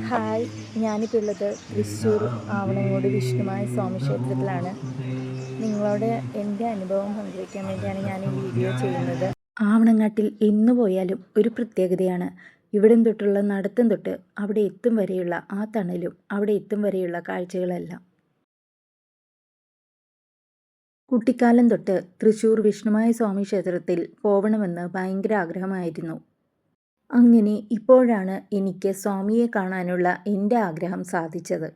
Hi, ഞാനിപ്പോൾ ഉള്ളത് തൃശ്ശൂർ ആവണങ്ങോട് വിഷ്ണുമായ സ്വാമി ക്ഷേത്രത്തിലാണ്. നിങ്ങളോട് എൻ്റെ അനുഭവം പങ്കുവയ്ക്കാൻ വേണ്ടിയാണ് ഞാൻ ഈ വീഡിയോ ചെയ്യുന്നത്. ആവണങ്ങാട്ടിൽ എന്ന് പോയാലും ഒരു പ്രത്യേകതയാണ്. ഇവിടം തൊട്ടുള്ള നടത്തം തൊട്ട് അവിടെ എത്തും വരെയുള്ള ആ തണലും അവിടെ എത്തും വരെയുള്ള കാഴ്ചകളെല്ലാം. കുട്ടിക്കാലം തൊട്ട് തൃശ്ശൂർ വിഷ്ണുമായ സ്വാമി ക്ഷേത്രത്തിൽ പോകണമെന്ന് ഭയങ്കര ആഗ്രഹമായിരുന്നു. അങ്ങനെ ഇപ്പോഴാണ് എനിക്ക് സ്വാമിയെ കാണാനുള്ള എൻ്റെ ആഗ്രഹം സാധിച്ചത്.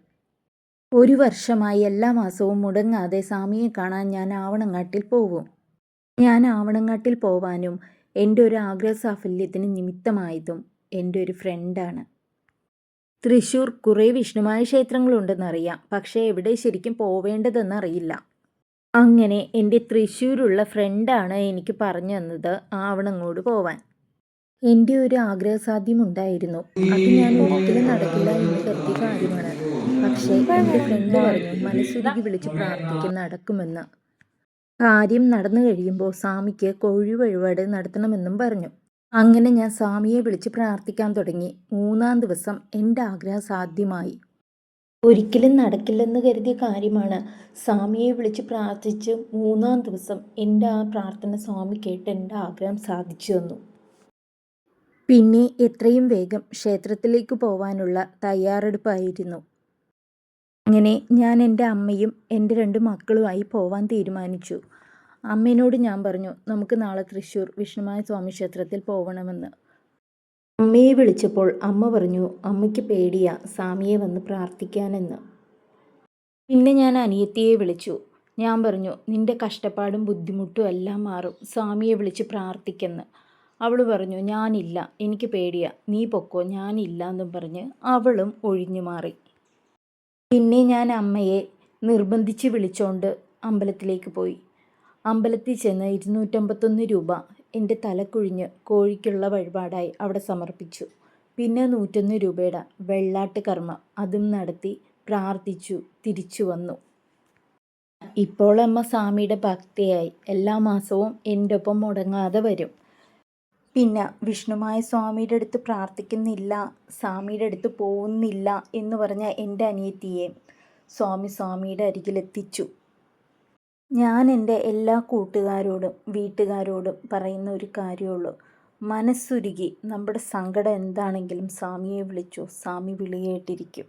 ഒരു വർഷമായി എല്ലാ മാസവും മുടങ്ങാതെ സ്വാമിയെ കാണാൻ ഞാൻ ആവണങ്ങാട്ടിൽ പോവും. ഞാൻ ആവണങ്ങാട്ടിൽ പോവാനും എൻ്റെ ഒരു ആഗ്രഹ സാഫല്യത്തിന് നിമിത്തമായതും എൻ്റെ ഒരു ഫ്രണ്ടാണ്. തൃശ്ശൂർ കുറേ വിഷ്ണുമായ ക്ഷേത്രങ്ങളുണ്ടെന്നറിയാം, പക്ഷേ എവിടെ ശരിക്കും പോവേണ്ടതെന്നറിയില്ല. അങ്ങനെ എൻ്റെ തൃശ്ശൂരുള്ള ഫ്രണ്ടാണ് എനിക്ക് പറഞ്ഞു തന്നത് ആവണങ്ങോട് പോവാൻ. എൻ്റെ ഒരു ആഗ്രഹസാധ്യമുണ്ടായിരുന്നു. അത് ഞാൻ ഒരിക്കലും നടക്കില്ല എന്ന് കരുതിയ കാര്യമാണ്. പക്ഷേ എൻ്റെ ഫ്രണ്ട് പറഞ്ഞു മനസ്സുരുകി വിളിച്ച് പ്രാർത്ഥിക്കും നടക്കുമെന്ന്. കാര്യം നടന്നു കഴിയുമ്പോൾ സ്വാമിക്ക് കോഴി വഴിപാട് നടത്തണമെന്നും പറഞ്ഞു. അങ്ങനെ ഞാൻ സ്വാമിയെ വിളിച്ച് പ്രാർത്ഥിക്കാൻ തുടങ്ങി. 3-ാം ദിവസം എൻ്റെ ആഗ്രഹം സാധ്യമായി. ഒരിക്കലും നടക്കില്ലെന്ന് കരുതിയ കാര്യമാണ്. സ്വാമിയെ വിളിച്ച് പ്രാർത്ഥിച്ച് 3-ാം ദിവസം എൻ്റെ ആ പ്രാർത്ഥന സ്വാമി കേട്ട് എൻ്റെ ആഗ്രഹം സാധിച്ചു തന്നു. പിന്നെ എത്രയും വേഗം ക്ഷേത്രത്തിലേക്ക് പോവാനുള്ള തയ്യാറെടുപ്പായിരുന്നു. അങ്ങനെ ഞാൻ എൻ്റെ അമ്മയും എൻ്റെ 2 മക്കളുമായി പോവാൻ തീരുമാനിച്ചു. അമ്മേനോട് ഞാൻ പറഞ്ഞു, നമുക്ക് നാളെ തൃശ്ശൂർ വിഷ്ണുമായ സ്വാമി ക്ഷേത്രത്തിൽ പോകണമെന്ന്. അമ്മയെ വിളിച്ചപ്പോൾ അമ്മ പറഞ്ഞു അമ്മയ്ക്ക് പേടിയാ സ്വാമിയെ വന്ന് പ്രാർത്ഥിക്കാനെന്ന്. പിന്നെ ഞാൻ അനിയത്തിയെ വിളിച്ചു. ഞാൻ പറഞ്ഞു നിൻ്റെ കഷ്ടപ്പാടും ബുദ്ധിമുട്ടും എല്ലാം മാറും, സ്വാമിയെ വിളിച്ച് പ്രാർത്ഥിക്കെന്ന്. അവൾ പറഞ്ഞു ഞാനില്ല, എനിക്ക് പേടിയാ, നീ പൊക്കോ, ഞാനില്ല എന്നും പറഞ്ഞ് അവളും ഒഴിഞ്ഞു മാറി. പിന്നെ ഞാൻ അമ്മയെ നിർബന്ധിച്ച് വിളിച്ചോണ്ട് അമ്പലത്തിലേക്ക് പോയി. അമ്പലത്തിൽ ചെന്ന് 251 രൂപ എൻ്റെ തലക്കുഴിഞ്ഞ് കോഴിക്കുള്ള വഴിപാടായി അവിടെ സമർപ്പിച്ചു. പിന്നെ 101 രൂപയുടെ വെള്ളാട്ട് കർമ്മം അതും നടത്തി പ്രാർത്ഥിച്ചു തിരിച്ചു വന്നു. ഇപ്പോൾ അമ്മ സ്വാമിയുടെ ഭക്തയായി എല്ലാ മാസവും എൻ്റെ ഒപ്പം മുടങ്ങാതെ വരും. പിന്നെ വിഷ്ണുമായ സ്വാമിയുടെ അടുത്ത് പ്രാർത്ഥിക്കുന്നില്ല, സ്വാമിയുടെ അടുത്ത് പോകുന്നില്ല എന്ന് പറഞ്ഞ എൻ്റെ അനിയത്തിയെ സ്വാമിയുടെ അരികിലെത്തിച്ചു. ഞാൻ എൻ്റെ എല്ലാ കൂട്ടുകാരോടും വീട്ടുകാരോടും പറയുന്ന ഒരു കാര്യമുള്ളൂ, മനസ്സുരുകി നമ്മുടെ സങ്കടം എന്താണെങ്കിലും സ്വാമിയെ വിളിച്ചു, സ്വാമി വിളിയേട്ടിരിക്കും.